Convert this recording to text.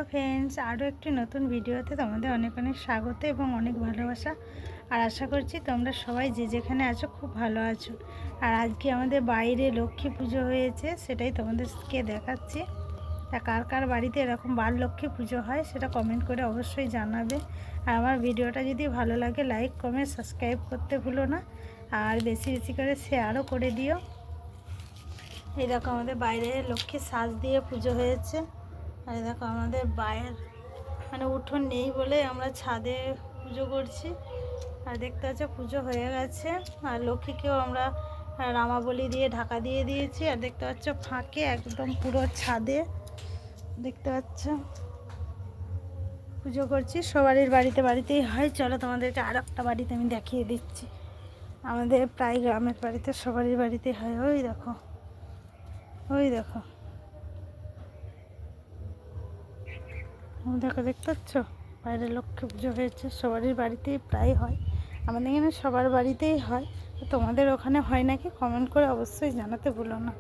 Friends, আরও একটি নতুন ভিডিওতে তোমাদের অনেক অনেক স্বাগত এবং অনেক ভালোবাসা। আর আশা করছি তোমরা সবাই যে যেখানে আছো খুব ভালো আছো। আর আজকে আমাদের বাইরে লক্ষ্মী পুজো হয়েছে, সেটাই তোমাদেরকে দেখাচ্ছি। তা কার কার বাড়িতে এরকম বার লক্ষ্মী পুজো হয় সেটা কমেন্ট করে অবশ্যই জানাবে। আর আমার ভিডিওটা যদি ভালো লাগে লাইক কমেন্ট সাবস্ক্রাইব করতে ভুলো না, আর বেশি বেশি করে শেয়ারও করে দিও। এই দেখো আমাদের বাইরে লক্ষ্মীর সাজ দিয়ে পুজো হয়েছে। আর দেখো আমাদের বাইরের উঠোন নেই বলে আমরা ছাদে পুজো করছি। আর দেখতে পাচ্ছ পুজো হয়ে গেছে। আর লক্ষ্মীকেও আমরা রামাবলি দিয়ে ঢাকা দিয়ে দিয়েছি। আর দেখতে পাচ্ছ ফাঁকে একদম পুরো ছাদে দেখতে পাচ্ছ পুজো করছি। সবারই বাড়িতেই হয়। চলো তোমাদেরকে আর একটা বাড়িতে আমি দেখিয়ে দিচ্ছি। আমাদের প্রায় গ্রামের বাড়িতে সবারই বাড়িতে হয়। ওই দেখো দেখো দেখতে পাচ্ছ বাইরে লক্ষ্মী পুজো হয়েছে। সবারই বাড়িতেই প্রায় হয়, আমাদের এখানে সবার বাড়িতেই হয়। তোমাদের ওখানে হয় নাকি কমেন্ট করে অবশ্যই জানাতে ভুলো না।